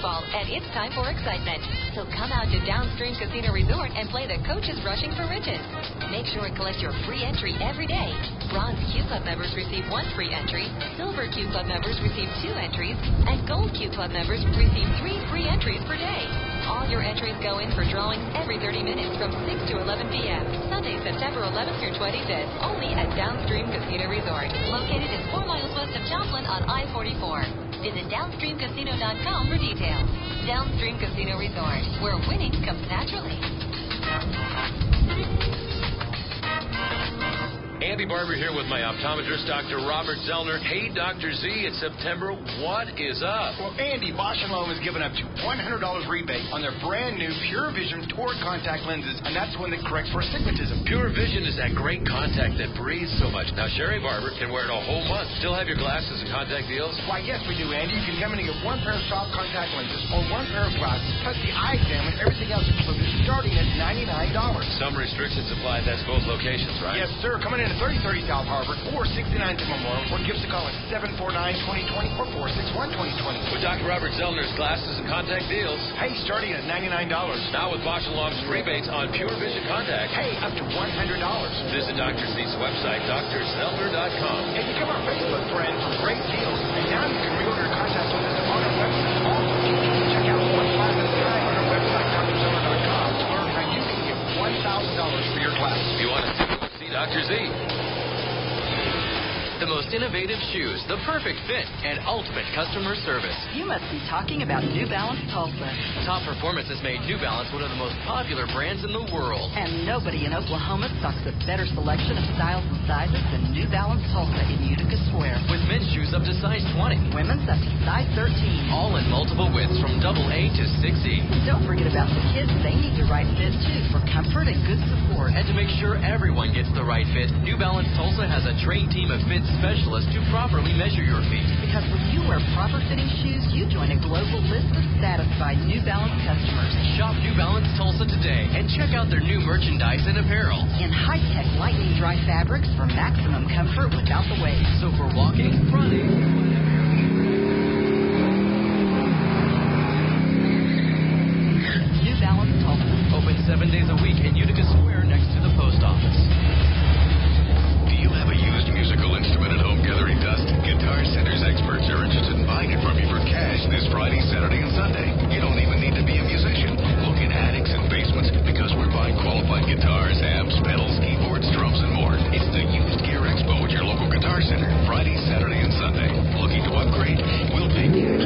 football, and it's time for excitement. So come out to Downstream Casino Resort and play the Coaches Rushing for Riches. Make sure and collect your free entry every day. Bronze Q Club members receive 1 free entry, Silver Q Club members receive 2 entries, and Gold Q Club members receive 3 free entries per day. All your entries go in for drawings every 30 minutes from 6 to 11 p.m. Sunday, September 11th through 25th, only at Downstream Casino Resort, located in 4 miles west of Joplin on I-44. Visit downstreamcasino.com for details. Downstream Casino Resort, where winning comes naturally. Andy Barber here with my optometrist, Dr. Robert Zellner. Hey, Dr. Z, it's September. What is up? Well, Andy, Bosch & Lomb has given up to $100 rebate on their brand new Pure Vision toric contact lenses, and that's one that corrects for astigmatism. Pure Vision is that great contact that breathes so much. Now, Sherry Barber can wear it a whole month. Still have your glasses and contact deals? Why, yes, we do, Andy. You can come in and get 1 pair of soft contact lenses or 1 pair of glasses, plus the eye exam and everything else included, starting at $99. Some restrictions apply. That's both locations, right? Yes, sir. Coming in at 3030 South Harvard or 69 to Memorial, or give us a call at 749-2020 or 461-2020. With Dr. Robert Zellner's glasses and contact deals. Hey, starting at $99. Now with Bosch & Lomb's rebates on Pure Vision contacts. Hey, up to $100. Visit Dr. Z's website, drzellner.com. And become our Facebook friend for great deals. And now you can reorder contact lenses on our website. Also, check out one class at a time on our website, drzellner.com, to learn how you can get $1,000 for your class. If you want to see Dr. Z. The most innovative shoes, the perfect fit, and ultimate customer service. You must be talking about New Balance Tulsa. Top Performance has made New Balance one of the most popular brands in the world. And nobody in Oklahoma stocks a better selection of styles and sizes than New Balance Tulsa in Utica Square. With men's shoes up to size 20. Women's up to size 13. All in multiple widths from AA to 6E. Don't forget about the kids. They need the right fit, too, for comfort and good support. And to make sure everyone gets the right fit, New Balance Tulsa has a trained team of fit specialists to properly measure your feet. Because when you wear proper fitting shoes, you join a global list of satisfied New Balance customers. Shop New Balance Tulsa today and check out their new merchandise and apparel. In high-tech lightning dry fabrics for maximum comfort without the waves. So for walking, running, New Balance Tulsa. Open 7 days a week in Utica Square next to the post office. Do you have a used musical instrument at home gathering dust? Guitar Center's experts are interested in buying it from you for cash this Friday, Saturday, and Sunday. You don't even need to be a musician. Look in attics and basements because we're buying qualified guitars, amps, pedals, keyboards, drums, and more. It's the Used Gear Expo at your local Guitar Center. Friday, Saturday, and Sunday. Looking to upgrade? We'll take you.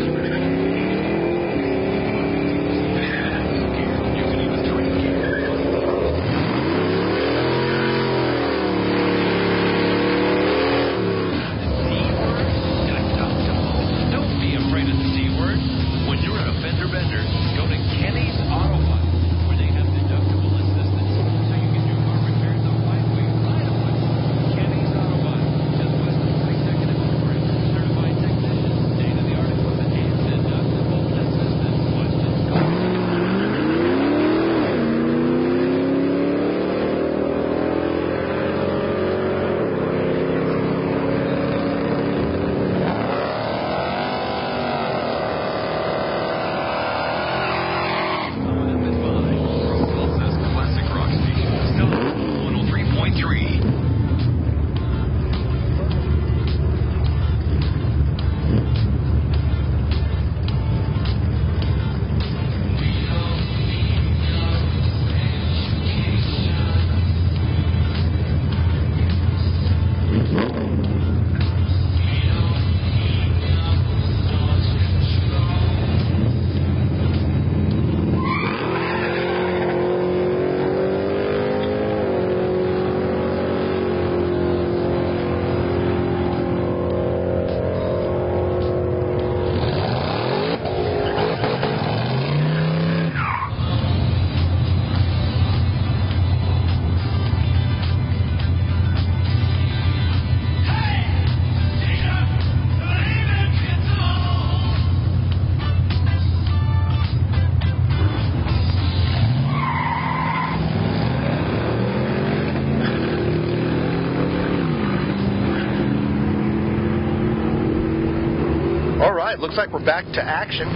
Looks like we're back to action.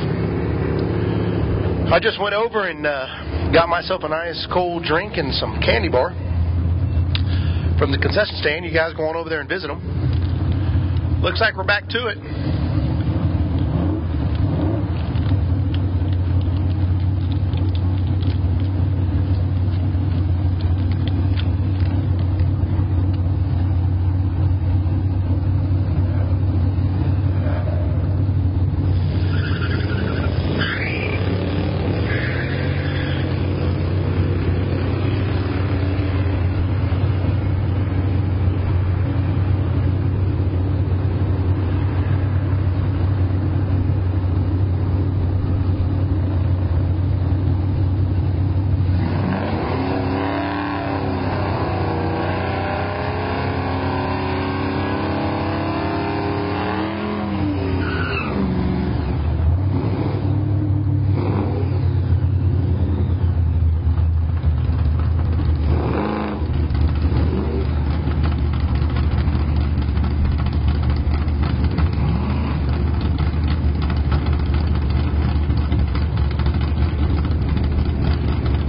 I just went over and got myself a nice cold drink and some candy bar from the concession stand. You guys go on over there and visit them. Looks like we're back to it.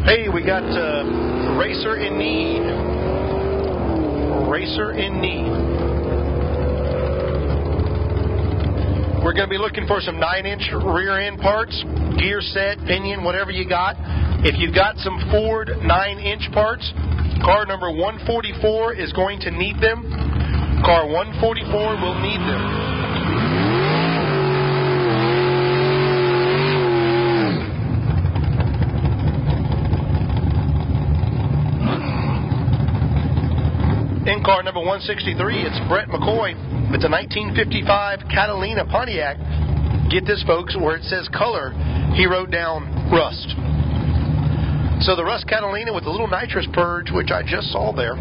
Hey, we got Racer in Need. Racer in Need. We're going to be looking for some 9-inch rear end parts, gear set, pinion, whatever you got. If you've got some Ford 9-inch parts, car number 144 is going to need them. Car 144 will need them. In car number 163, it's Brett McCoy. It's a 1955 Catalina Pontiac. Get this, folks, where it says color, he wrote down rust. So the rust Catalina with the little nitrous purge, which I just saw there.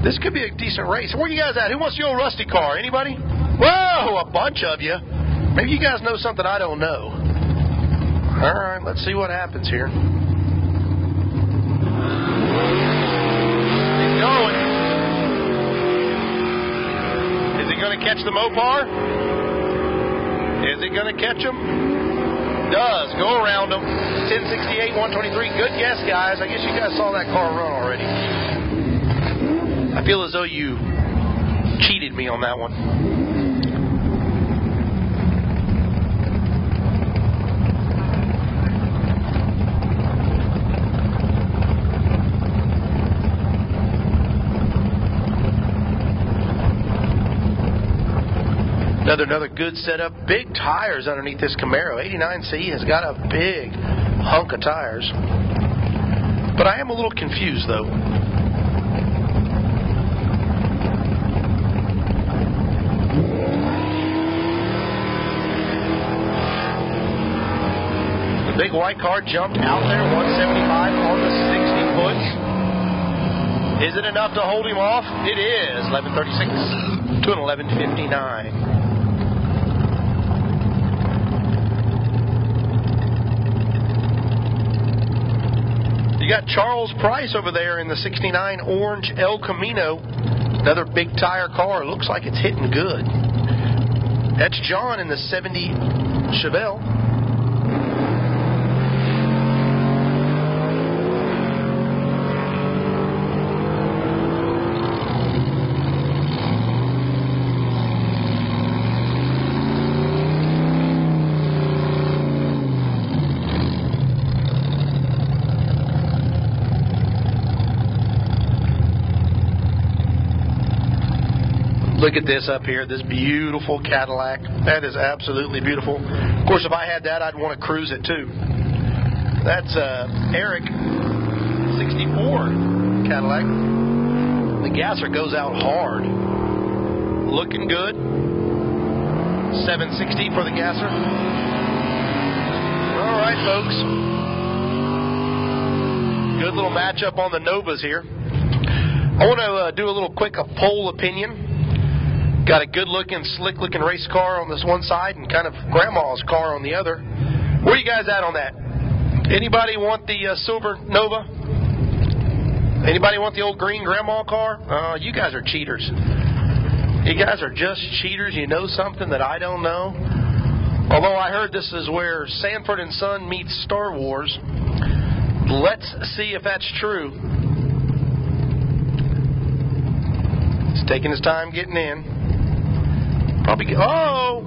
This could be a decent race. Where you guys at? Who wants the old rusty car? Anybody? Whoa, a bunch of you. Maybe you guys know something I don't know. All right, let's see what happens here. Going. Is he going to catch the Mopar? Is he going to catch him? Does. Go around him. 1068, 123. Good guess, guys. I guess you guys saw that car run already. I feel as though you cheated me on that one. Another good setup. Big tires underneath this Camaro. 89C has got a big hunk of tires. But I am a little confused, though. The big white car jumped out there, 175 on the 60 foot. Is it enough to hold him off? It is. 1136 to an 1159. You got Charles Price over there in the 69 orange El Camino. Another big tire car. Looks like it's hitting good. That's John in the 70 Chevelle. Look at this up here, this beautiful Cadillac. That is absolutely beautiful. Of course, if I had that, I'd want to cruise it too. That's Eric, 64 Cadillac. The gasser goes out hard. Looking good. 760 for the gasser. All right, folks. Good little matchup on the Novas here. I want to do a little quick poll opinion. Got a good-looking, slick-looking race car on this one side and kind of Grandma's car on the other. Where you guys at on that? Anybody want the silver Nova? Anybody want the old green Grandma car? You guys are cheaters. You guys are just cheaters. You know something that I don't know. Although I heard this is where Sanford and Son meets Star Wars. Let's see if that's true. He's taking his time getting in. Probably gonna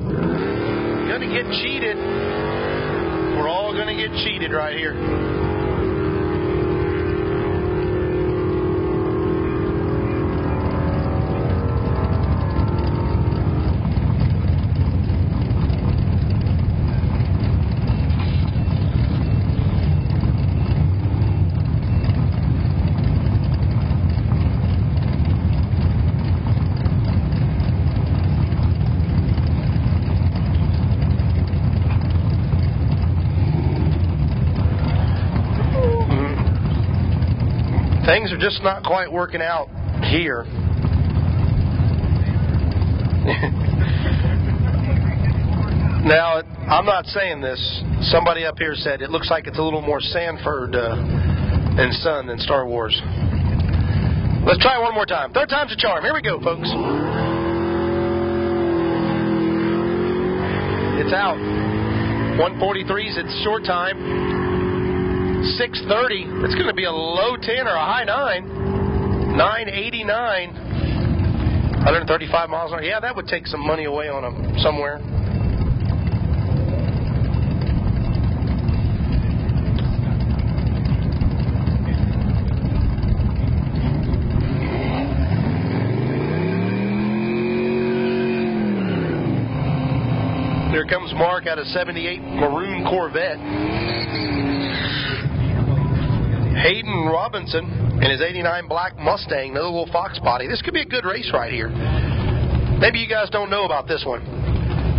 get cheated. We're all gonna get cheated right here. Things are just not quite working out here. Now, I'm not saying this. Somebody up here said it looks like it's a little more Sanford and Son than Star Wars. Let's try one more time. Third time's a charm. Here we go, folks. It's out. 143's its short time. 6:30. It's going to be a low 10 or a high 9. 989. 135 miles an hour. Yeah, that would take some money away on them somewhere. Here comes Mark out of 78 maroon Corvette. Hayden Robinson in his 89 black Mustang, another little Fox body. This could be a good race right here. Maybe you guys don't know about this one.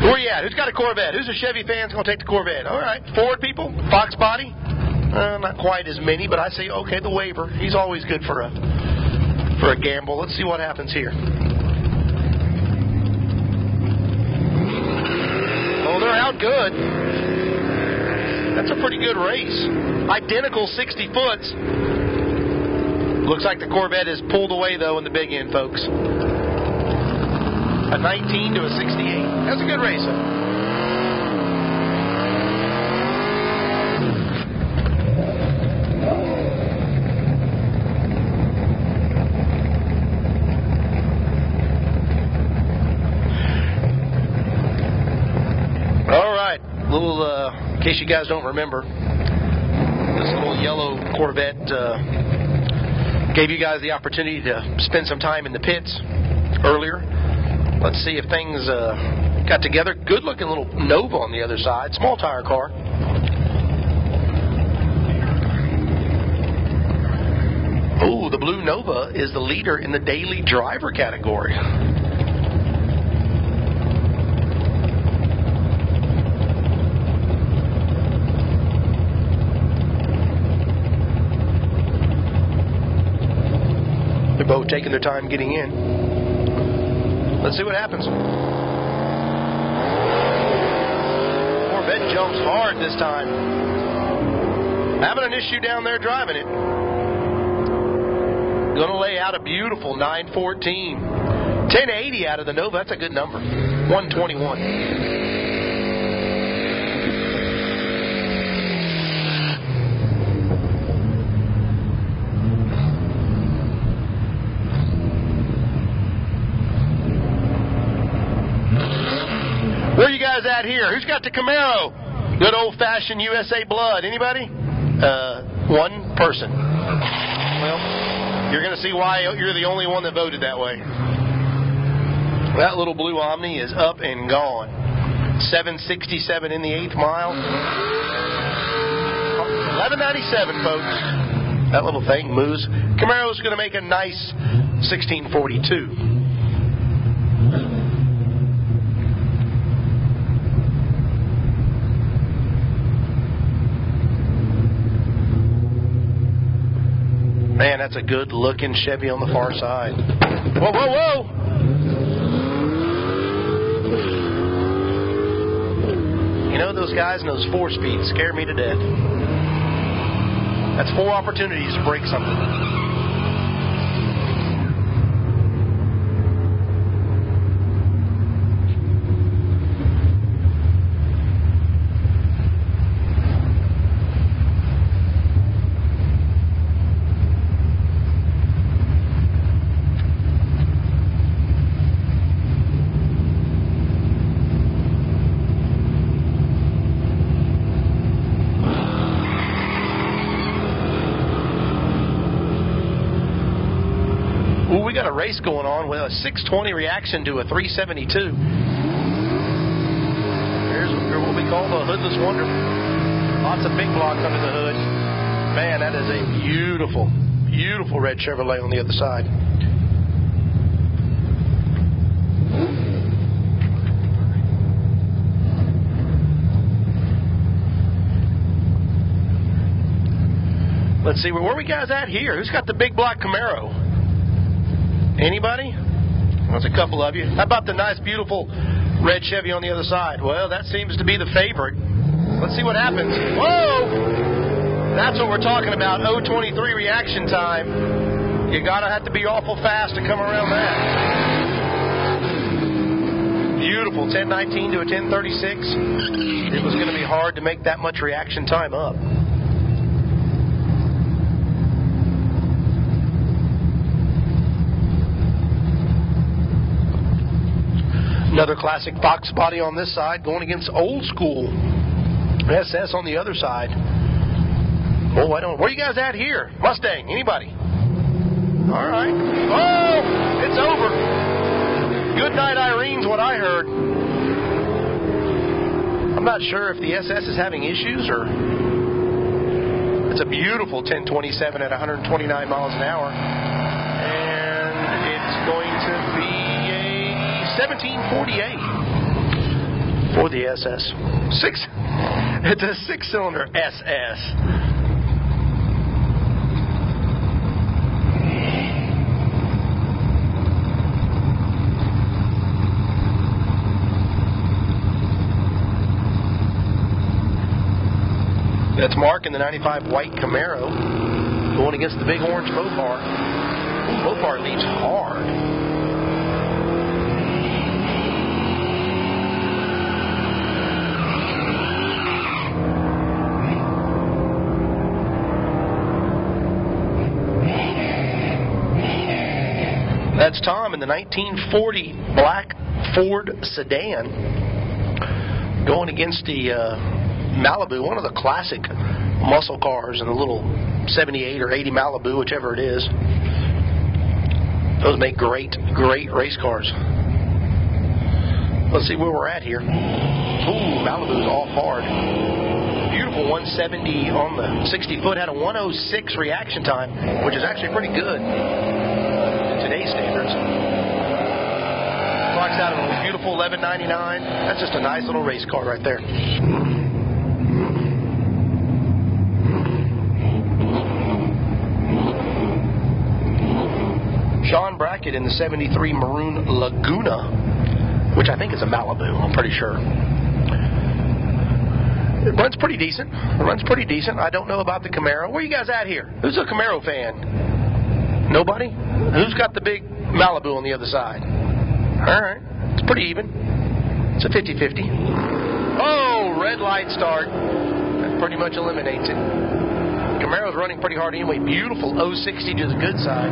Where you at? Who's got a Corvette? Who's a Chevy fan's going to take the Corvette? All right, Ford people, Fox body. Not quite as many, but I say, okay, the waiver. He's always good for a gamble. Let's see what happens here. Oh, they're out good. That's a pretty good race. Identical 60 foots. Looks like the Corvette is pulled away, though, in the big end, folks. A 19 to a 68. That's a good race, though. All right. Little, in case you guys don't remember, this little yellow Corvette gave you guys the opportunity to spend some time in the pits earlier. Let's see if things got together. Good looking little Nova on the other side. Small tire car. Oh, the blue Nova is the leader in the daily driver category. They're both taking their time getting in. Let's see what happens. Corvette jumps hard this time. Having an issue down there driving it. Going to lay out a beautiful 914. 1080 out of the Nova. That's a good number. 121. Where you guys at here? Who's got the Camaro? Good old-fashioned USA blood. Anybody? One person. Well, you're going to see why you're the only one that voted that way. That little blue Omni is up and gone. 767 in the 8th mile. 1197, folks. That little thing moves. Camaro's going to make a nice 1642. Man, that's a good-looking Chevy on the far side. Whoa, whoa, whoa! You know, those guys in those 4-speeds scare me to death. That's 4 opportunities to break something. got a race going on with a 620 reaction to a 372. Here's what we call the Hoodless Wonder. Lots of big blocks under the hood. Man, that is a beautiful, beautiful red Chevrolet on the other side. Let's see, where are we guys at here? Who's got the big block Camaro? Anybody? There's a couple of you. How about the nice, beautiful red Chevy on the other side? Well, that seems to be the favorite. Let's see what happens. Whoa! That's what we're talking about, 0.23 reaction time. You gotta have to be awful fast to come around that. Beautiful, 10.19 to a 10.36. It was going to be hard to make that much reaction time up. Another classic Fox body on this side, going against old school SS on the other side. Oh, I don't. Where are you guys at here? Mustang, anybody? All right. Oh, it's over. Good night, Irene's what I heard. I'm not sure if the SS is having issues or. It's a beautiful 1027 at 129 miles an hour, and it's going to be 1748 for the SS. It's a 6-cylinder SS. That's Mark in the 95 white Camaro going against the big orange Mopar. Mopar leaves hard. That's Tom in the 1940 black Ford sedan going against the Malibu, one of the classic muscle cars in the little 78 or 80 Malibu, whichever it is. Those make great race cars. Let's see where we're at here. Ooh, Malibu's off hard. Beautiful 170 on the 60-foot. Had a 106 reaction time, which is actually pretty good. Today's standards. Clocks out at a beautiful 11.99. That's just a nice little race car right there. Sean Brackett in the 73 Maroon Laguna, which I think is a Malibu, I'm pretty sure. It runs pretty decent. I don't know about the Camaro. Where are you guys at here? Who's a Camaro fan? Nobody? Who's got the big Malibu on the other side? All right. It's pretty even. It's a 50-50. Oh, red light start. That pretty much eliminates it. Camaro's running pretty hard anyway. Beautiful 060 to the good side.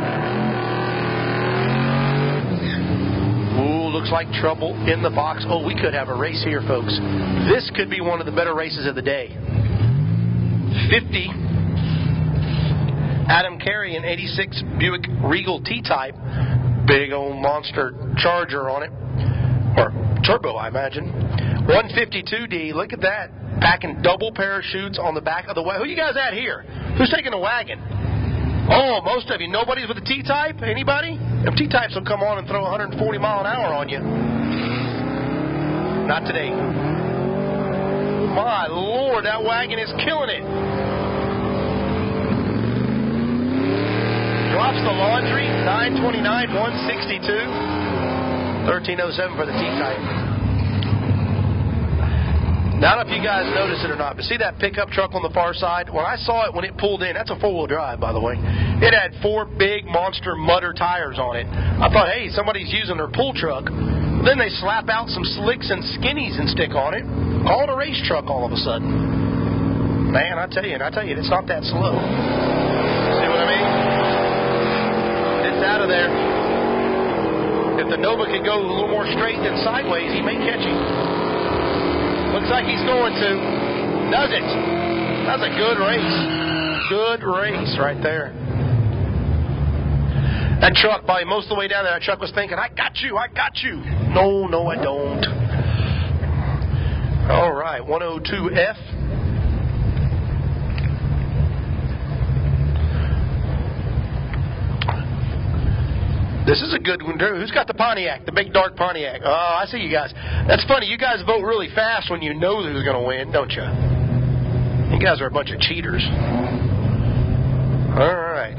Ooh, looks like trouble in the box. Oh, we could have a race here, folks. This could be one of the better races of the day. 50. Adam Carey in 86 Buick Regal T-Type. Big old monster Charger on it. Or turbo, I imagine. 152D. Look at that. Packing double parachutes on the back of the wagon. Who you guys at here? Who's taking the wagon? Oh, most of you. Nobody's with the T-Type? Anybody? Them T-Types will come on and throw 140 mile an hour on you. Not today. My Lord, that wagon is killing it. Drops the laundry, 929, 162, 1307 for the T-Type. Now, I don't know if you guys noticed it or not, but see that pickup truck on the far side? When I saw it when it pulled in, that's a four-wheel drive, by the way. It had 4 big monster mutter tires on it. I thought, hey, somebody's using their pull truck. Then they slap out some slicks and skinnies and stick on it. Call it a race truck all of a sudden. Man, I tell you, it's not that slow. See what I mean? It's out of there. If the Nova could go a little more straight than sideways, he may catch him. Looks like he's going to. Does it? That's a good race. Good race right there. That truck, by most of the way down there, that truck was thinking, I got you. No, I don't. All right, 102F. This is a good one, Drew. Who's got the Pontiac, the big dark Pontiac? Oh, I see you guys. That's funny. You guys vote really fast when you know who's going to win, don't you? You guys are a bunch of cheaters. All right.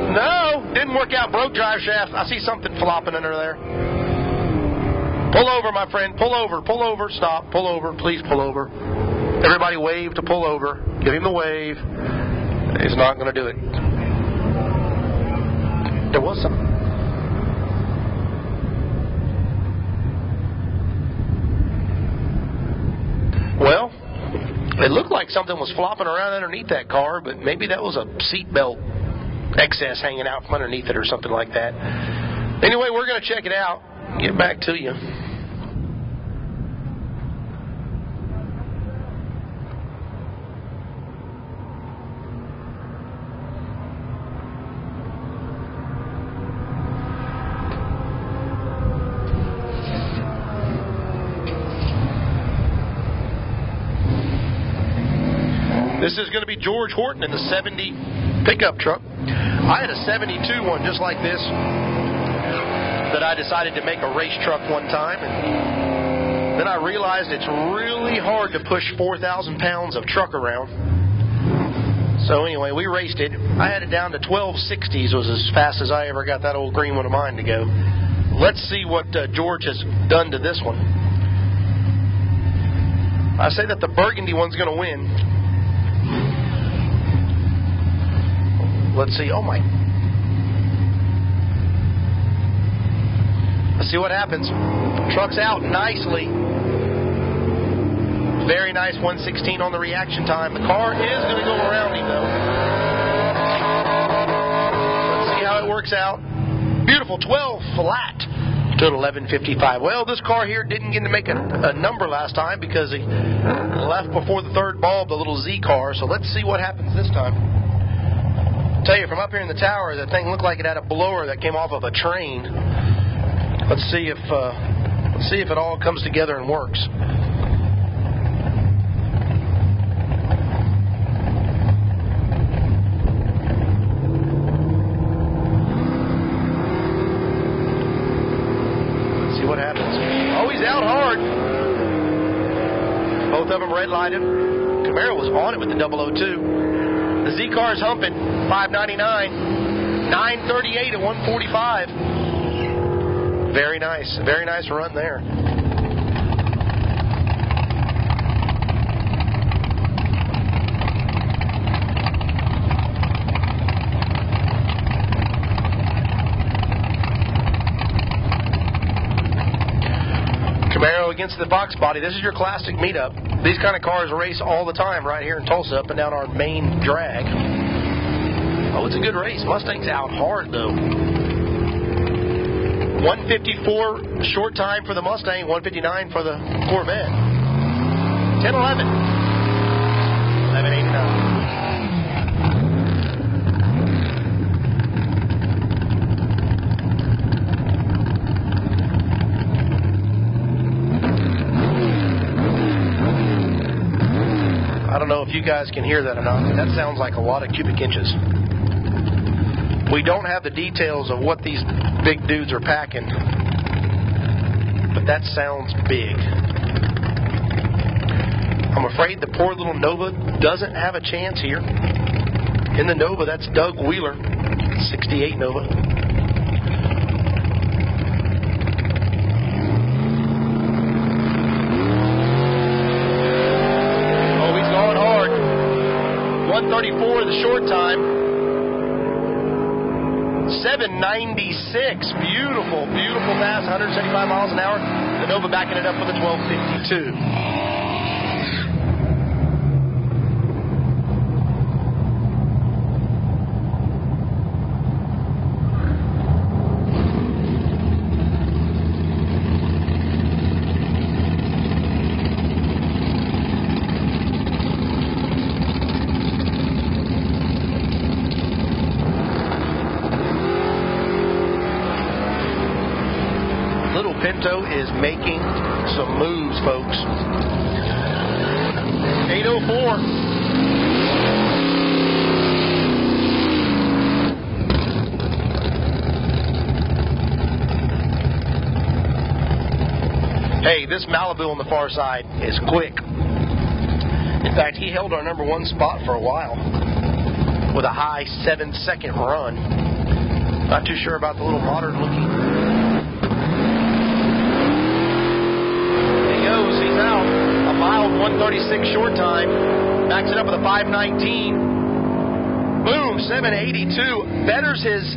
No, didn't work out. Broke drive shaft. I see something flopping under there. Pull over, my friend. Pull over. Pull over. Stop. Pull over. Please pull over. Everybody wave to pull over. Give him the wave. He's not going to do it. There was something. Well, it looked like something was flopping around underneath that car, but maybe that was a seatbelt excess hanging out from underneath it or something like that. Anyway, we're going to check it out. Get back to you. This is going to be George Horton in the 70 pickup truck. I had a 72 one just like this that I decided to make a race truck one time, and then I realized it's really hard to push 4,000 pounds of truck around. So anyway, we raced it. I had it down to 1260s, was as fast as I ever got that old green one of mine to go. Let's see what George has done to this one. I say that the burgundy one's going to win. Let's see. Oh, my. Let's see what happens. Truck's out nicely. Very nice 116 on the reaction time. The car is going to go around him, though. Let's see how it works out. Beautiful 12 flat to an 11:55. Well, this car here didn't get to make a number last time because he left before the third bulb, the little Z car. So let's see what happens this time. I'll tell you, from up here in the tower, that thing looked like it had a blower that came off of a train. Let's see if it all comes together and works. Let's see what happens. Oh, he's out hard. Both of them red lighted. Camaro was on it with the 002. The Z car is humping 599, 938 at 145. Very nice run there. Camaro against the box body. This is your classic meetup. These kind of cars race all the time right here in Tulsa up and down our main drag. Oh, it's a good race. Mustang's out hard, though. 154 short time for the Mustang, 159 for the Corvette. 10-11. 11:89. I don't know if you guys can hear that or not, but that sounds like a lot of cubic inches. We don't have the details of what these big dudes are packing, but that sounds big. I'm afraid the poor little Nova doesn't have a chance here. In the Nova, that's Doug Wheeler, 68 Nova. Oh, he's going hard. 134 the short time. 796. Beautiful pass, 175 miles an hour. The Nova backing it up with a 1252. so is making some moves, folks. 8:04. Hey, this Malibu on the far side is quick. In fact, he held our number one spot for a while with a high 7-second run. Not too sure about the little modern looking. There he goes. He's out. A mild 136 short time. Backs it up with a 519. Boom, 782. Betters his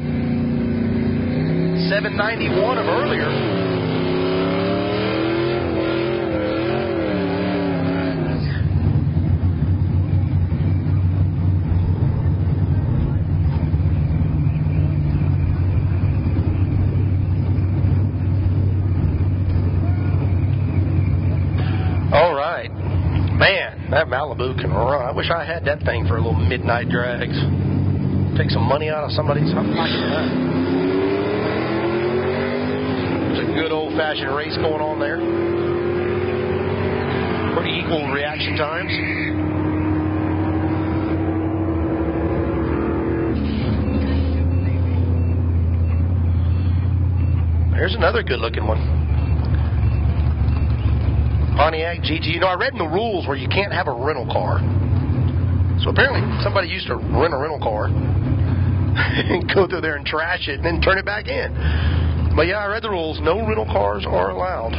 791 of earlier. That Malibu can run. I wish I had that thing for a little midnight drags. Take some money out of somebody's pocket. There's a good old-fashioned race going on there. Pretty equal reaction times. Here's another good-looking one. Pontiac GT. You know, I read in the rules where you can't have a rental car. So apparently somebody used to rent a rental car and go through there and trash it and then turn it back in. But yeah, I read the rules. No rental cars are allowed.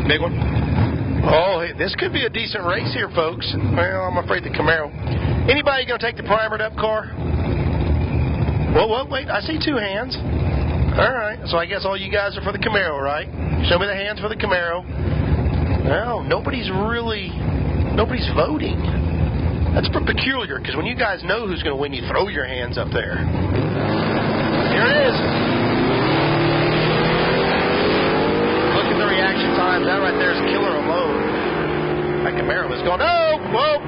Big one. Oh, this could be a decent race here, folks. Well, I'm afraid the Camaro. Anybody going to take the primered up car? Well, wait. I see two hands. All right. So I guess all you guys are for the Camaro, right? Show me the hands for the Camaro. No, nobody's voting. That's peculiar, because when you guys know who's going to win, you throw your hands up there. Here it is. Reaction time. That right there is killer alone. That Camaro is going, oh, whoa.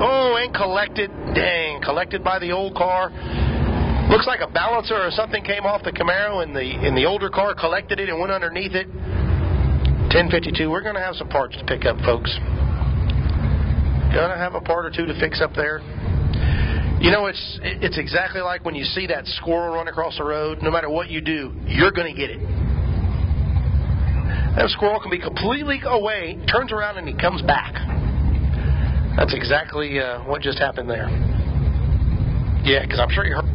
Oh, and collected. Dang, collected by the old car. Looks like a balancer or something came off the Camaro, and the older car collected it and went underneath it. 1052. We're going to have some parts to pick up, folks. Going to have a part or two to fix up there. You know, it's exactly like when you see that squirrel run across the road. No matter what you do, you're going to get it. That squirrel can be completely away, turns around, and he comes back. That's exactly what just happened there. Yeah, because I'm sure you heard.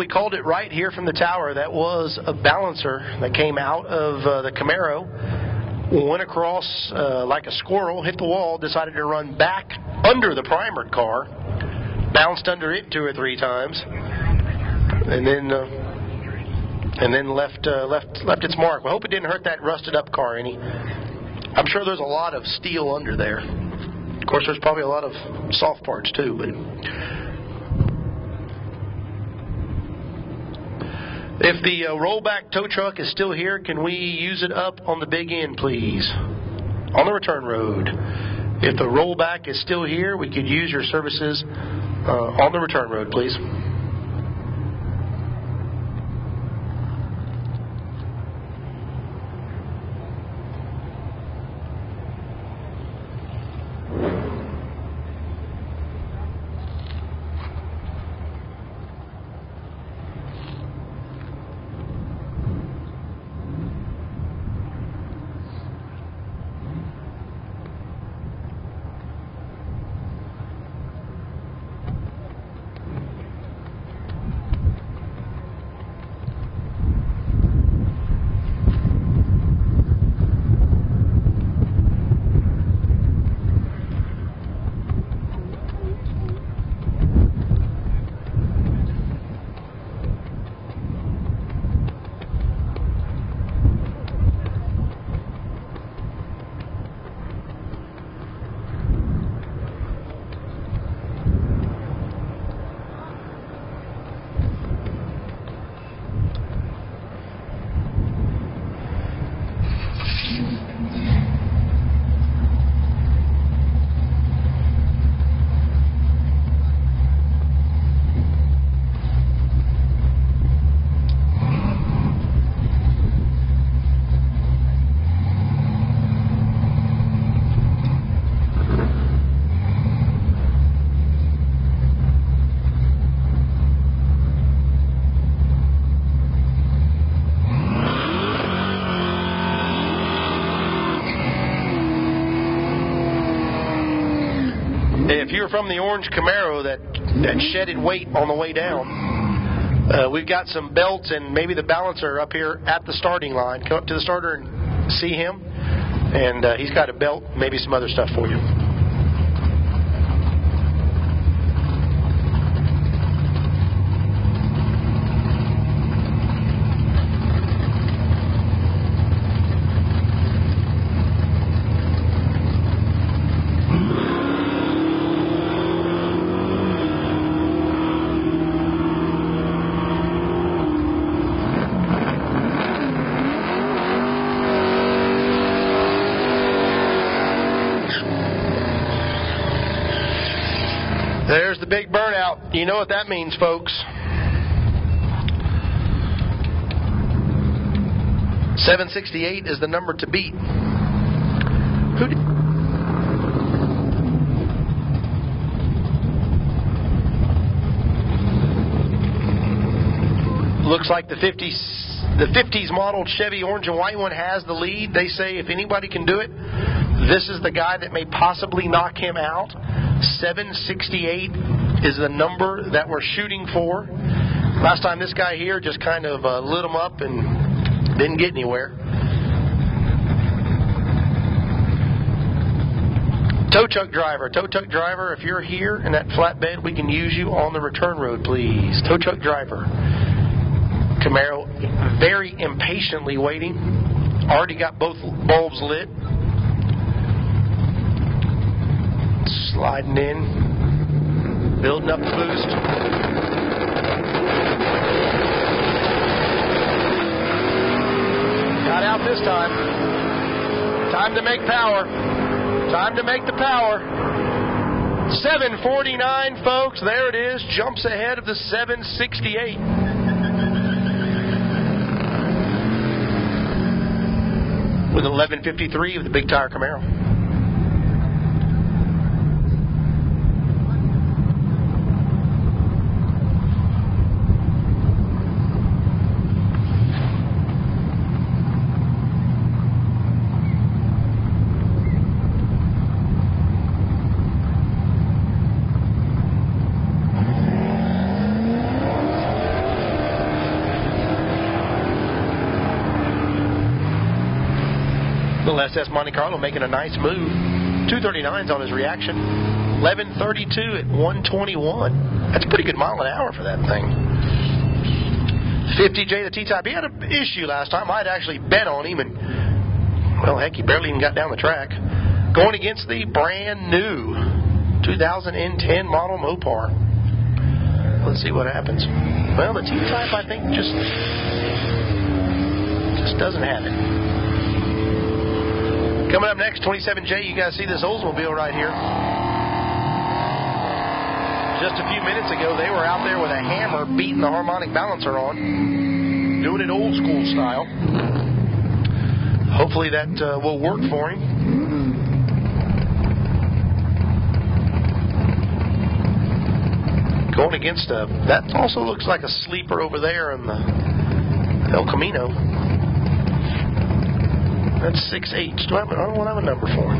we called it right here from the tower. That was a balancer that came out of the Camaro, went across like a squirrel, hit the wall, decided to run back under the primered car, bounced under it 2 or 3 times, and then left its mark. We hope it didn't hurt that rusted up car any. I'm sure there's a lot of steel under there. Of course, there's probably a lot of soft parts too, but if the rollback tow truck is still here, can we use it up on the big end, please? On the return road. If the rollback is still here, we could use your services on the return road, please. If you're from the orange Camaro that shedded weight on the way down, we've got some belts and maybe the balancer up here at the starting line. Come up to the starter and see him, and he's got a belt, maybe some other stuff for you. There's the big burnout. You know what that means, folks. 768 is the number to beat. Looks like the 50s model Chevy orange and white one has the lead. They say if anybody can do it, this is the guy that may possibly knock him out. 768 is the number that we're shooting for. Last time this guy here just kind of lit him up and didn't get anywhere. Tow truck driver, if you're here in that flatbed, we can use you on the return road, please. Tow truck driver. Camaro very impatiently waiting. Already got both bulbs lit. Sliding in, building up the boost. Got out this time. Time to make power. Time to make the power. 749, folks. There it is. Jumps ahead of the 768. With 1153 of the big tire Camaro. Little SS Monte Carlo making a nice move. 239's on his reaction. 1132 at 121. That's a pretty good mile an hour for that thing. 50J, the T-Type. He had an issue last time. I'd actually bet on him, and, well, heck, he barely even got down the track. Going against the brand new 2010 model Mopar. Let's see what happens. Well, the T-Type, I think, just doesn't have it. Coming up next, 27J, you guys see this Oldsmobile right here. Just a few minutes ago, they were out there with a hammer beating the harmonic balancer on, doing it old school style. Hopefully that will work for him. Going against that also looks like a sleeper over there in the El Camino. That's 6H. I don't have a number for him.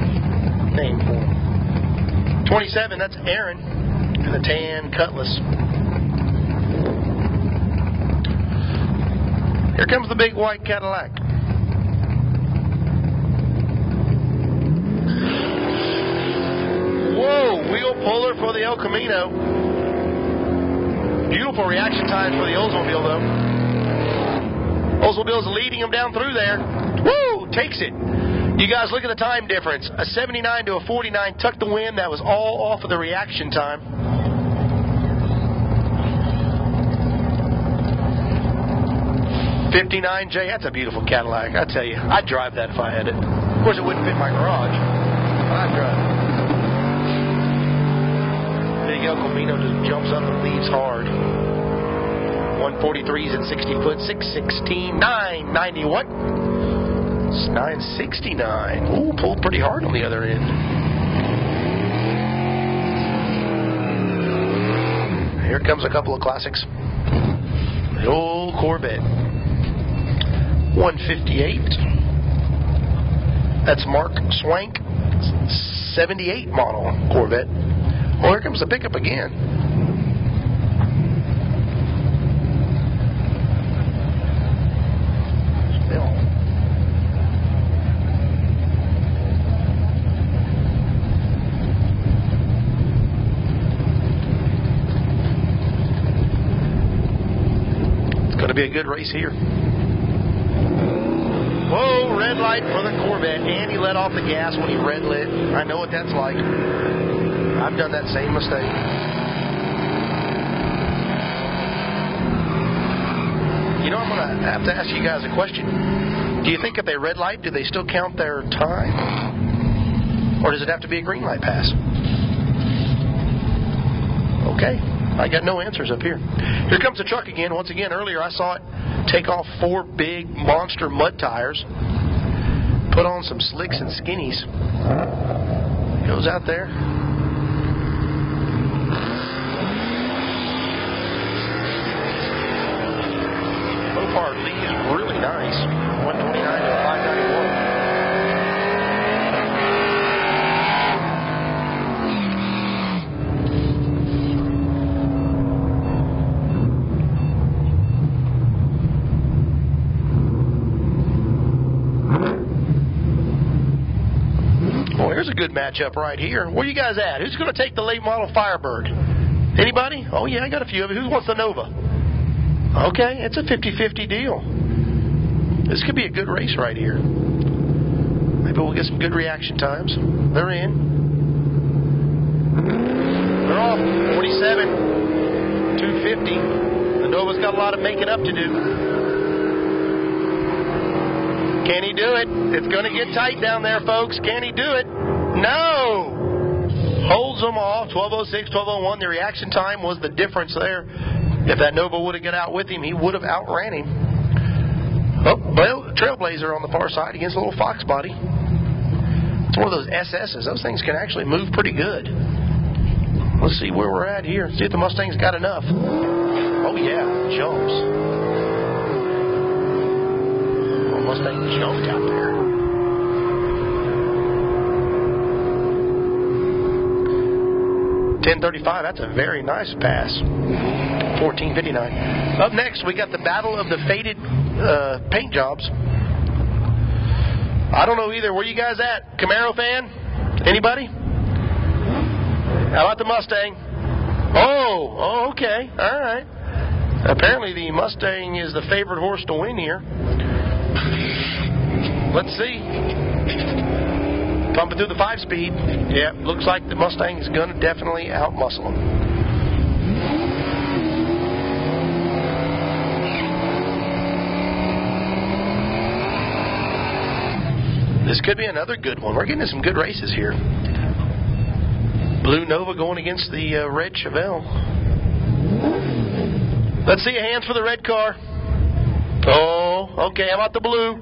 Name for him. 27, that's Aaron in the tan Cutlass. Here comes the big white Cadillac. Whoa, wheel puller for the El Camino. Beautiful reaction time for the Oldsmobile, though. Oldsmobile's leading him down through there. Woo! Takes it. You guys look at the time difference. A 79 to a 49 tucked the wind. That was all off of the reaction time. '59J, that's a beautiful Cadillac. I tell you, I'd drive that if I had it. Of course, it wouldn't fit my garage, but I'd drive it. Big El Camino just jumps up and leaves hard. 143s at 60 foot, 616, 991. It's 969. Ooh, pulled pretty hard on the other end. Here comes a couple of classics. The old Corvette. 158. That's Mark Swank, 78 model Corvette. Oh, here comes the pickup again. To be a good race here. Whoa, red light for the Corvette, and he let off the gas when he red lit. I know what that's like. I've done that same mistake. You know, I'm going to have to ask you guys a question. Do you think if they red light, do they still count their time? Or does it have to be a green light pass? Okay. I got no answers up here. Here comes the truck again. Once again, earlier I saw it take off 4 big monster mud tires, put on some slicks and skinnies. Goes out there. Mopar leaves really nice. 129 to 591. Here's a good matchup right here. Where you guys at? Who's going to take the late model Firebird? Anybody? Oh, yeah, I got a few of you. Who wants the Nova? Okay, it's a 50-50 deal. This could be a good race right here. Maybe we'll get some good reaction times. They're in. They're off. 47, 250. The Nova's got a lot of making up to do. Can he do it? It's going to get tight down there, folks. Can he do it? No! Holds them off. 12:06, 12:01. The reaction time was the difference there. If that Nova would have got out with him, he would have outran him. Oh, well, Trailblazer on the far side against a little Fox body. It's one of those SS's. Those things can actually move pretty good. Let's see where we're at here. See if the Mustang's got enough. Oh, yeah. Jumps. Mustang jumped out there. .1035, that's a very nice pass. 14:59. Up next, we got the battle of the faded paint jobs. I don't know either. Where you guys at? Camaro fan? Anybody? How about the Mustang? Oh, okay. All right. Apparently the Mustang is the favorite horse to win here. Let's see. Pumping through the 5-speed. Yeah, looks like the Mustang is going to definitely outmuscle him. This could be another good one. We're getting some good races here. Blue Nova going against the red Chevelle. Let's see a hands for the red car. Oh, okay. How about the blue?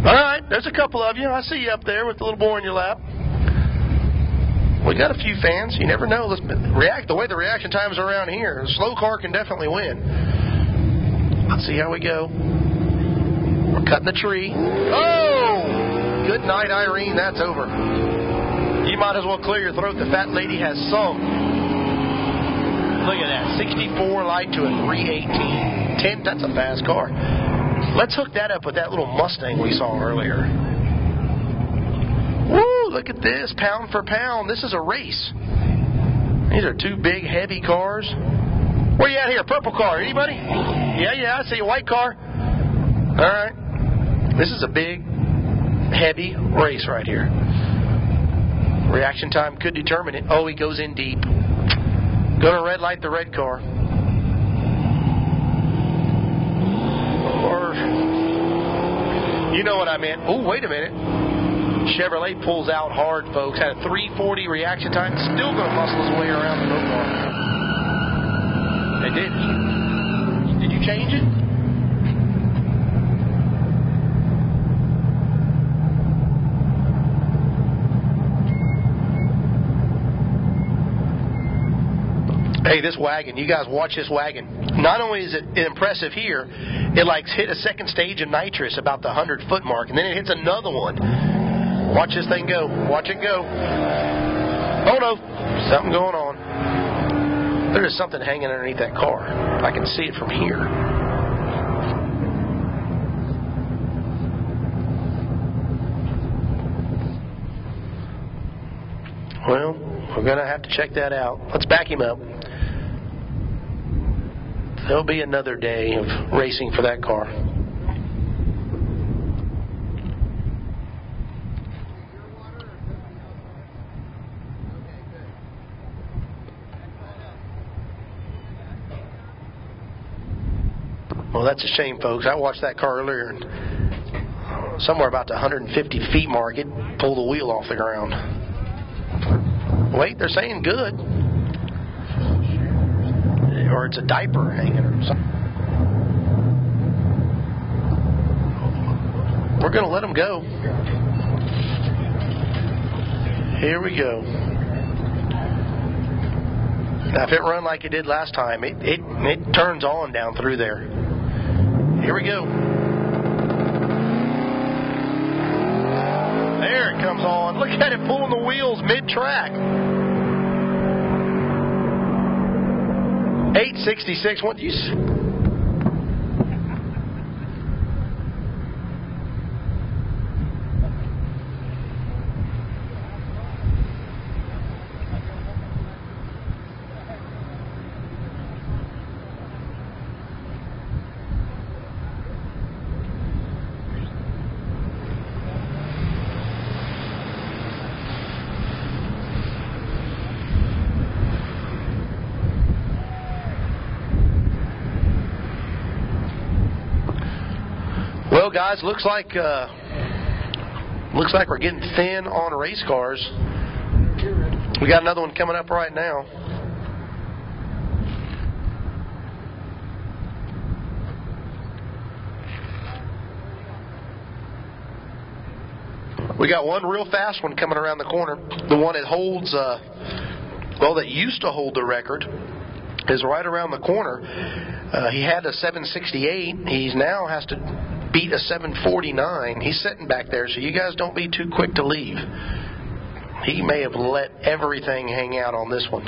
All right. There's a couple of you. I see you up there with the little boy in your lap. We got a few fans. You never know. Let's react the way the reaction times are around here. A slow car can definitely win. Let's see how we go. We're cutting the tree. Oh! Good night, Irene. That's over. You might as well clear your throat. The fat lady has sung. Look at that. 64 light to a 318. 10, that's a fast car. Let's hook that up with that little Mustang we saw earlier. Woo, look at this. Pound for pound. This is a race. These are two big, heavy cars. Where you at here? Purple car. Anybody? Yeah, I see a white car. All right. This is a big, heavy race right here. Reaction time could determine it. Oh, he goes in deep. Going to red light the red car. Or, you know what I meant. Oh, wait a minute. Chevrolet pulls out hard, folks. Had a 340 reaction time. Still going to muscle his way around the road car. They did. Did you change it? Hey, this wagon, you guys watch this wagon. Not only is it impressive here, it like hit a second stage of nitrous about the 100-foot mark, and then it hits another one. Watch this thing go. Watch it go. Oh, no. Something going on. There is something hanging underneath that car. I can see it from here. Well, we're going to have to check that out. Let's back him up. There'll be another day of racing for that car. Well, that's a shame, folks. I watched that car earlier, and somewhere about the 150 feet mark, it pulled the wheel off the ground. Wait, they're saying good. Or it's a diaper hanging or something. We're going to let them go. Here we go. Now, if it run like it did last time, it turns on down through there. Here we go. There it comes on. Look at it pulling the wheels mid-track. 866. What do you say? Well, guys, looks like we're getting thin on race cars. We got another one coming up right now. We got one real fast one coming around the corner. The one that holds, that used to hold the record, is right around the corner. He had a 768. He now has to beat a 749. He's sitting back there, so you guys don't be too quick to leave. He may have let everything hang out on this one.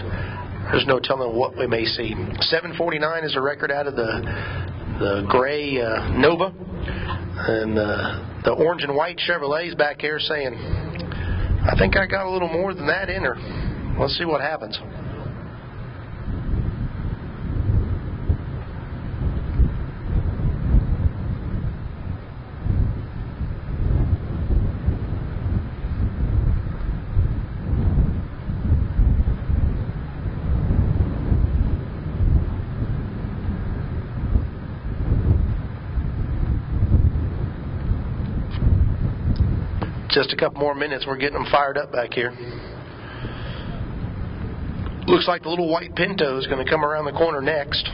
There's no telling what we may see. 749 is a record out of the gray Nova. And the orange and white Chevrolet's back here saying, I think I got a little more than that in her. Let's see what happens. Just a couple more minutes, we're getting them fired up back here. Looks like the little white Pinto is going to come around the corner next.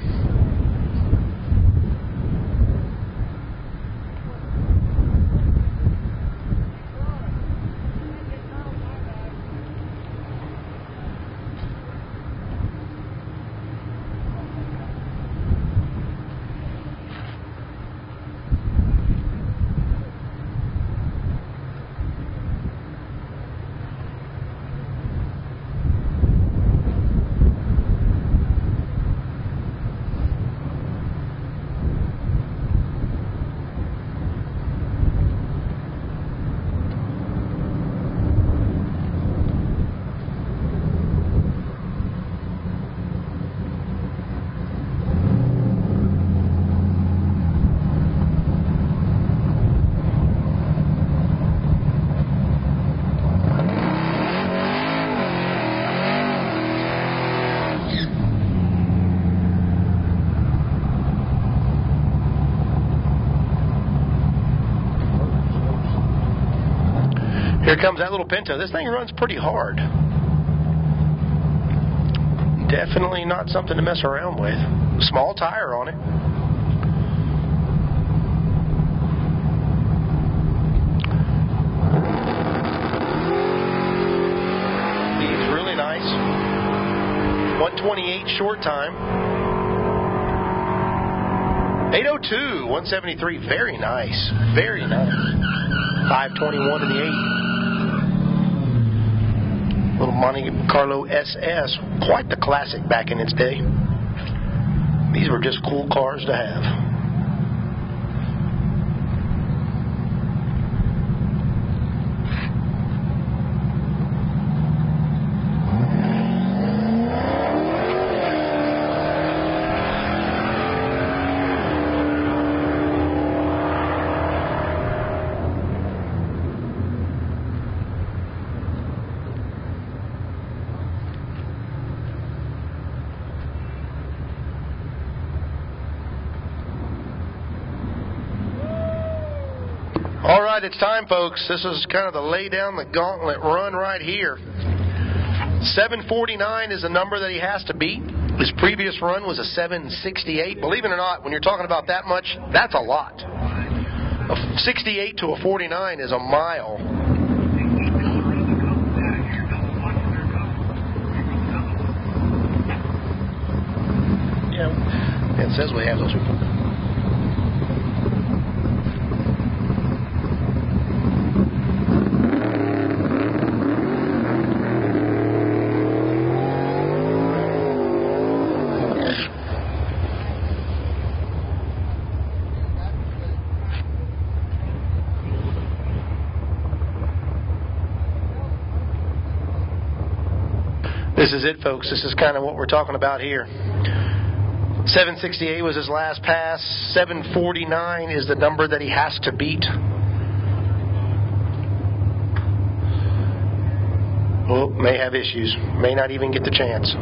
Here comes that little Pinto. This thing runs pretty hard. Definitely not something to mess around with. Small tire on it. He's really nice. 128 short time. 802, 173. Very nice. Very nice. 521 in the 8. Little Monte Carlo SS, quite the classic back in its day. These were just cool cars to have. All right, it's time, folks. This is kind of the lay down the gauntlet run right here. 749 is the number that he has to beat. His previous run was a 768. Believe it or not, when you're talking about that much, that's a lot. A 68 to a 49 is a mile. Yeah, it says we have those people. This is it, folks. This is kind of what we're talking about here. 768 was his last pass. 749 is the number that he has to beat. Well, may have issues. May not even get the chance.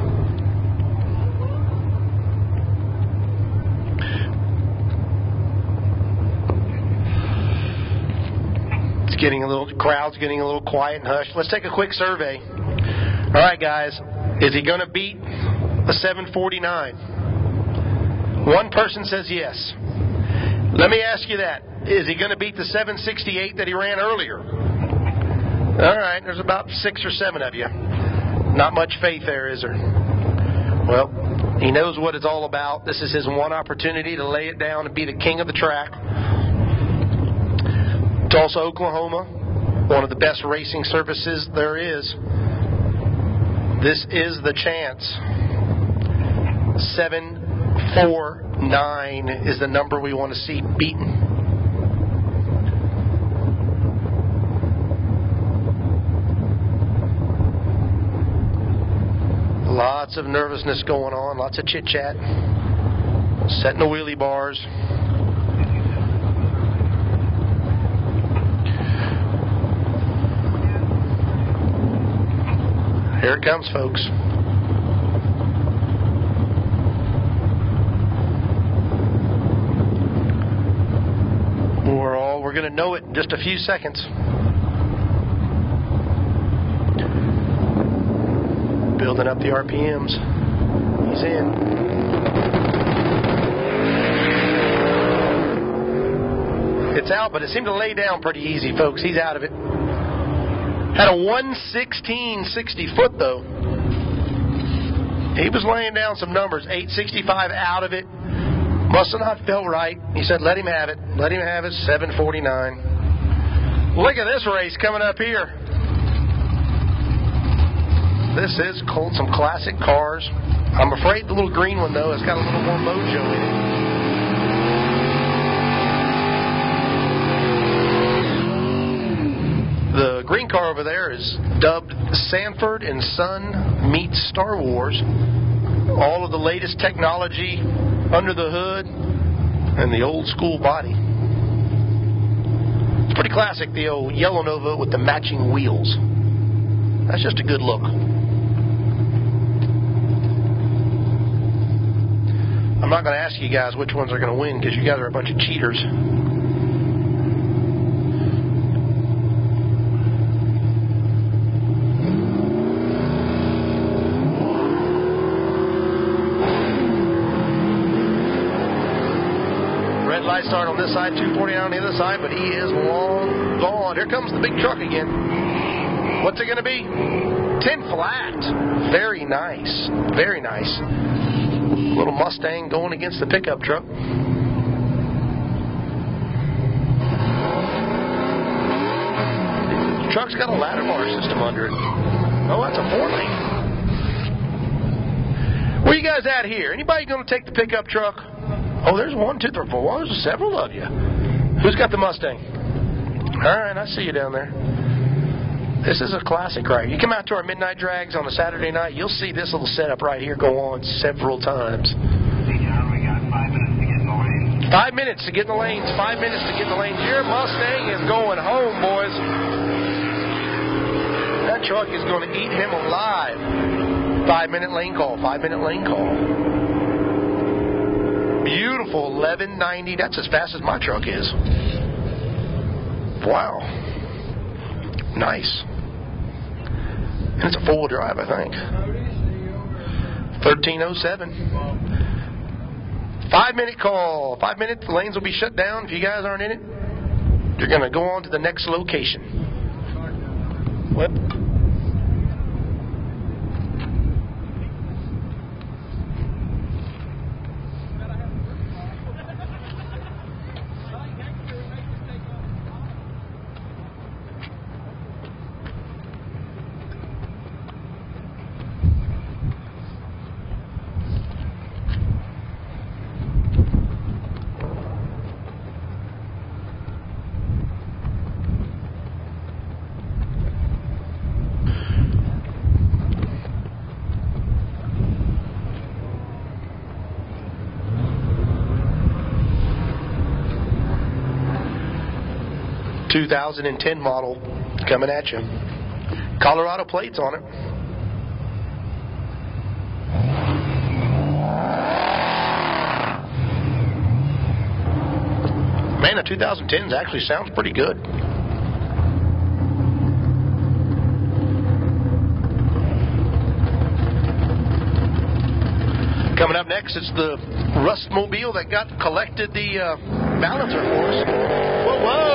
It's getting a little, crowd's getting a little quiet and hushed. Let's take a quick survey. All right, guys. Is he going to beat the 749? One person says yes. Let me ask you that. Is he going to beat the 768 that he ran earlier? All right, there's about 6 or 7 of you. Not much faith there, is there? Well, he knows what it's all about. This is his one opportunity to lay it down and be the king of the track. Tulsa, Oklahoma, one of the best racing surfaces there is. This is the chance. 749 is the number we want to see beaten. Lots of nervousness going on, lots of chit-chat. Setting the wheelie bars. Here it comes, folks. We're going to know it in just a few seconds. Building up the RPMs. He's in. It's out, but it seemed to lay down pretty easy, folks. He's out of it. Had a 1:16.60 foot, though. He was laying down some numbers. 8:65 out of it. Must have not felt right. He said, let him have it. Let him have it. 7:49. Look at this race coming up here. This is some classic cars. I'm afraid the little green one, though, has got a little more mojo in it. The green car over there is dubbed Sanford and Son meets Star Wars. All of the latest technology under the hood and the old school body. It's pretty classic, the old yellow Nova with the matching wheels. That's just a good look. I'm not going to ask you guys which ones are going to win because you guys are a bunch of cheaters. Red light start on this side, 249 on the other side, but he is long gone. Here comes the big truck again. What's it going to be? 10 flat. Very nice. Very nice. Little Mustang going against the pickup truck. The truck's got a ladder bar system under it. Oh, that's a 4-lane. Where you guys at here? Anybody going to take the pickup truck? Oh, there's 1, 2, 3, 4. There's several of you. Who's got the Mustang? All right, I see you down there. This is a classic right here. You come out to our midnight drags on a Saturday night, you'll see this little setup right here go on several times. Hey, John, we got 5 minutes to get in the lanes. 5 minutes to get in the lanes. 5 minutes to get in the lanes. Your Mustang is going home, boys. That truck is going to eat him alive. 5-minute lane call. 5-minute lane call. Beautiful 1190. That's as fast as my truck is. Wow. Nice. And it's a 4-wheel drive, I think. 1307. 5-minute call. 5 minutes, the lanes will be shut down. If you guys aren't in it, you're going to go on to the next location. Whip. ...2010 model coming at you. Colorado plates on it. Man, the 2010s actually sounds pretty good. Coming up next, it's the Rustmobile that collected the balancer for us. Whoa, whoa!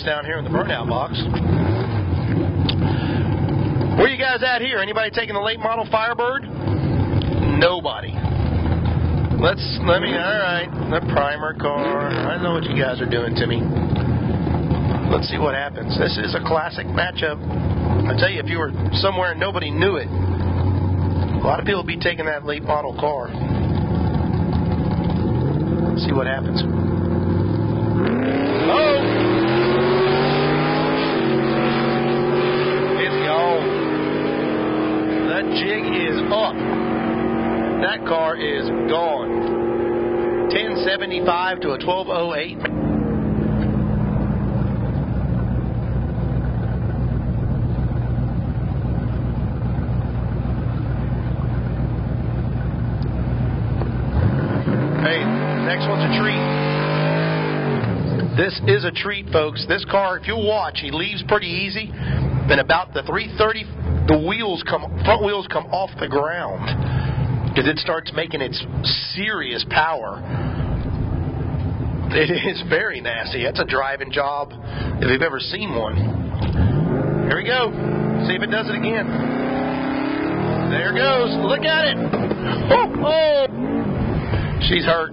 Down here in the burnout box. Where you guys at here? Anybody taking the late model Firebird? Nobody. All right, the primer car. I know what you guys are doing to me. Let's see what happens. This is a classic matchup. I tell you, if you were somewhere and nobody knew it, a lot of people would be taking that late model car. See what happens. Oh! It's gone. That jig is up. That car is gone. 1075 to a 1208. Hey, next one's a treat. This is a treat, folks. This car, if you'll watch, he leaves pretty easy. Then about the 330, the front wheels come off the ground because it starts making its serious power. It is very nasty. That's a driving job if you've ever seen one. Here we go. See if it does it again. There it goes. Look at it. Oh. She's hurt.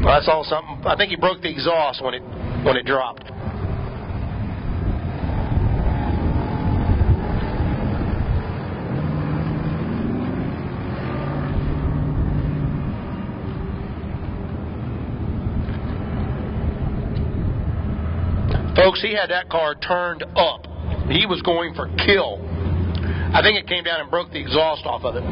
Well, I saw something. I think he broke the exhaust when it dropped. Folks, he had that car turned up. He was going for kill. I think it came down and broke the exhaust off of it.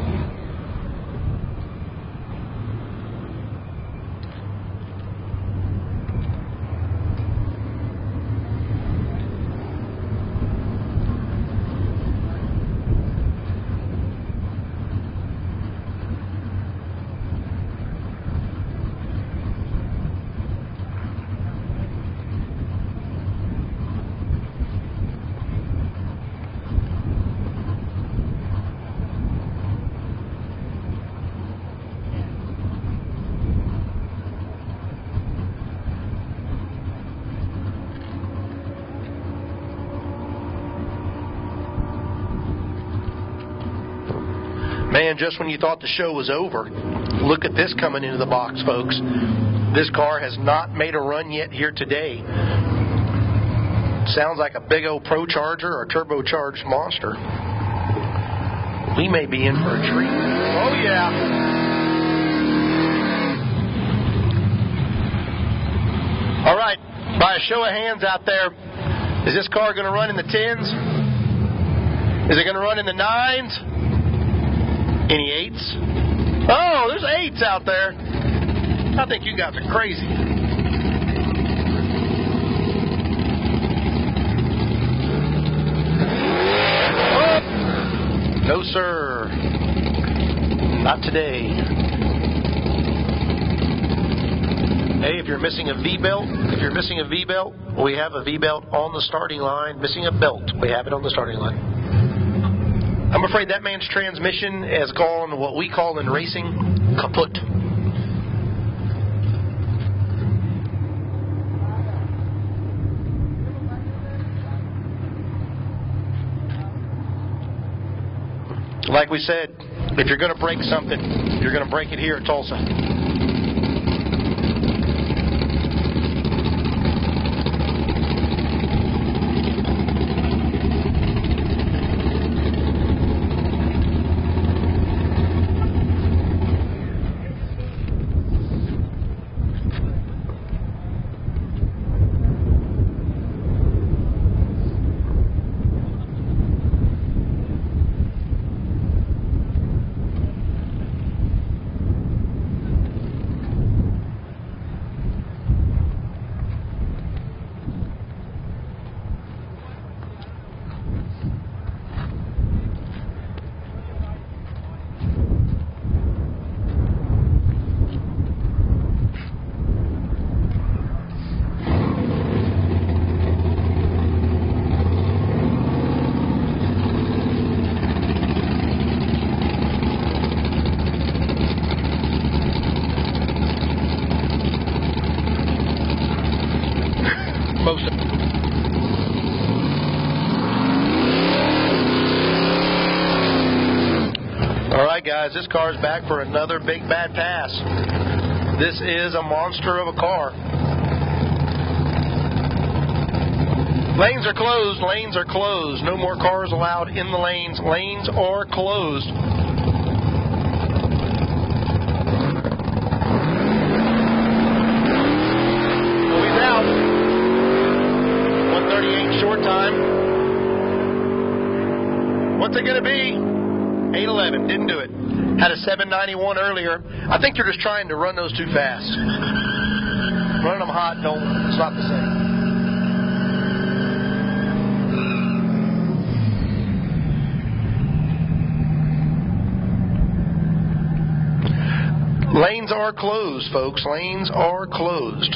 Man, just when you thought the show was over, look at this coming into the box, folks. This car has not made a run yet here today. Sounds like a big old Procharger or turbocharged monster. We may be in for a treat. Oh, yeah. All right, by a show of hands out there, is this car going to run in the 10s? Is it going to run in the 9s? Any 8s? Oh, there's 8s out there. I think you guys are crazy. Oh. No, sir. Not today. Hey, if you're missing a V-belt, we have a V-belt on the starting line. Missing a belt, we have it on the starting line. I'm afraid that man's transmission has gone what we call in racing kaput. Like we said, if you're going to break something, you're going to break it here at Tulsa. Guys, this car's back for another big bad pass. This is a monster of a car. Lanes are closed. Lanes are closed. No more cars allowed in the lanes. Lanes are closed. He's out. 1:38 short time. What's it going to be? 8:11. Didn't do it. Had a 7:91 earlier. I think you're just trying to run those too fast. Running them hot, it's not the same. Lanes are closed, folks. Lanes are closed.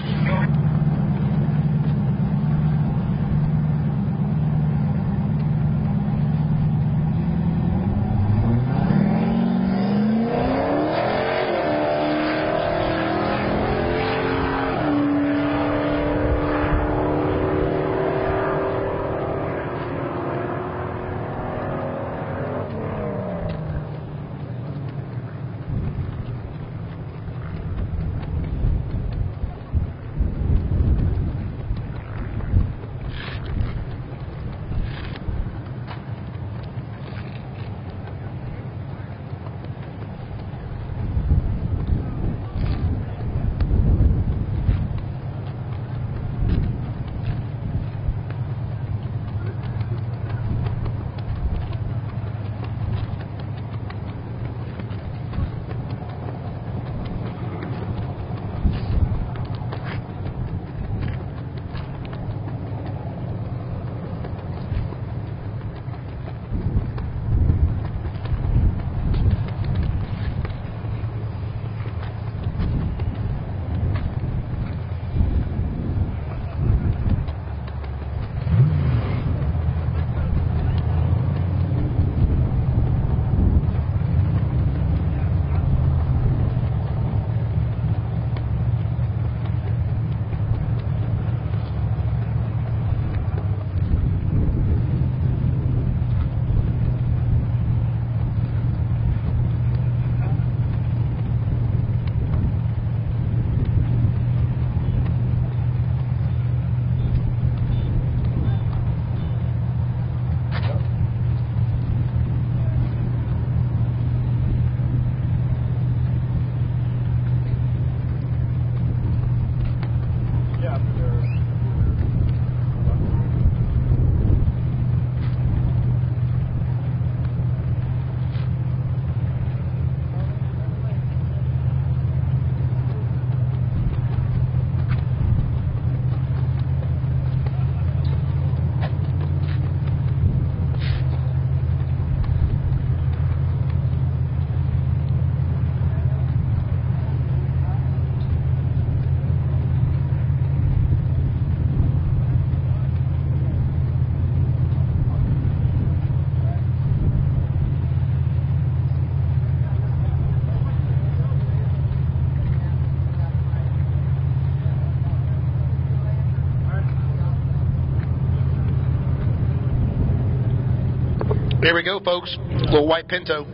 There we go, folks. Little white Pinto.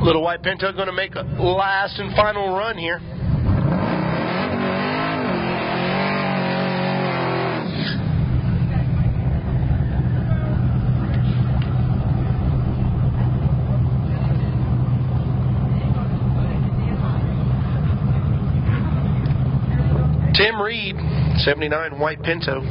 Little white Pinto going to make a last and final run here. Tim Reed, 79 white Pinto.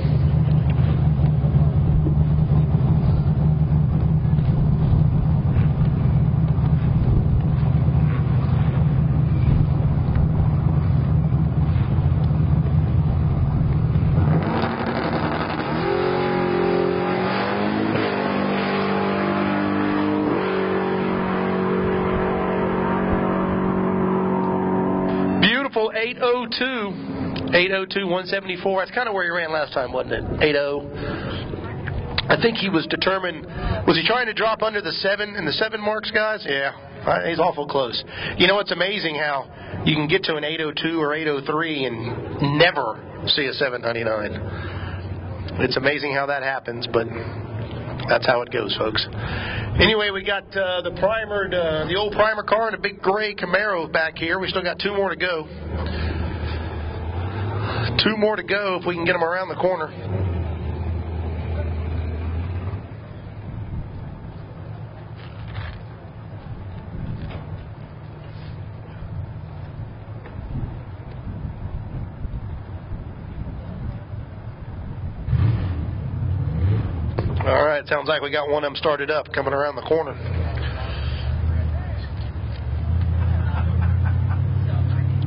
Beautiful 8:02, 174. That's kind of where he ran last time, wasn't it? 8:0. I think he was determined. Was he trying to drop under the 7 in the 7 marks, guys? Yeah, he's awful close. You know, it's amazing how you can get to an 8:02 or 8:03 and never see a 799. It's amazing how that happens, but that's how it goes, folks. Anyway, we got the old primer car and a big gray Camaro back here. We still got 2 more to go. 2 more to go if we can get them around the corner. All right, sounds like we got one of them started up coming around the corner.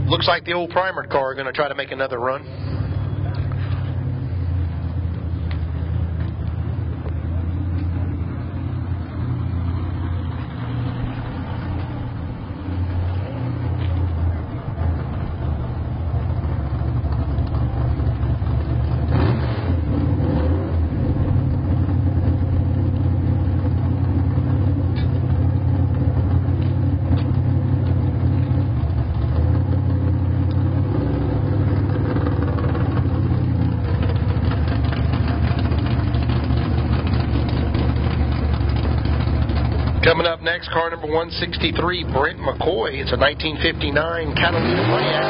Looks like the old primer car are going to try to make another run. Coming up next, car number 163, Brent McCoy. It's a 1959 Catalina Pontiac.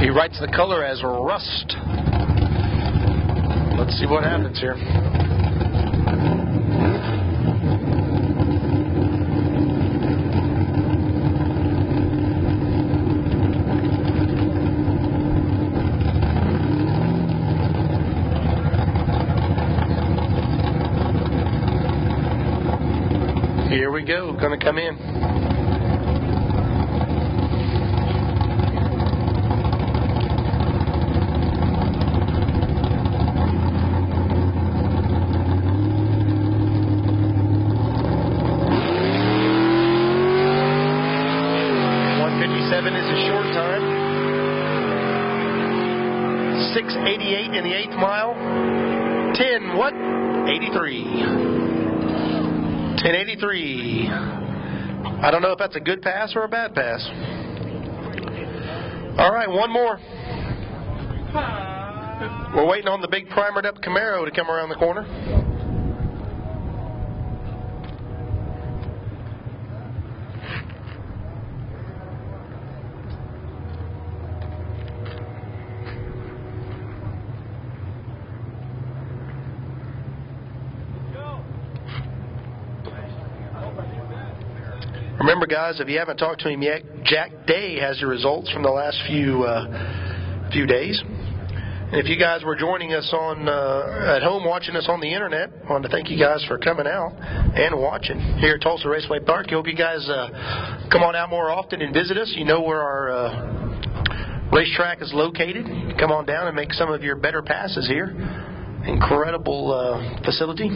He writes the color as rust. Let's see what happens here. Here we go, going to come in. .157 is a short time. 6:88 in the 8th mile. 10 what? 83. 1083. I don't know if that's a good pass or a bad pass. All right, one more. We're waiting on the big primered up Camaro to come around the corner. Remember, guys, if you haven't talked to him yet, Jack Day has your results from the last few days. And if you guys were joining us on at home watching us on the internet, I want to thank you guys for coming out and watching here at Tulsa Raceway Park. I hope you guys come on out more often and visit us. You know where our racetrack is located. Come on down and make some of your better passes here. Incredible facility.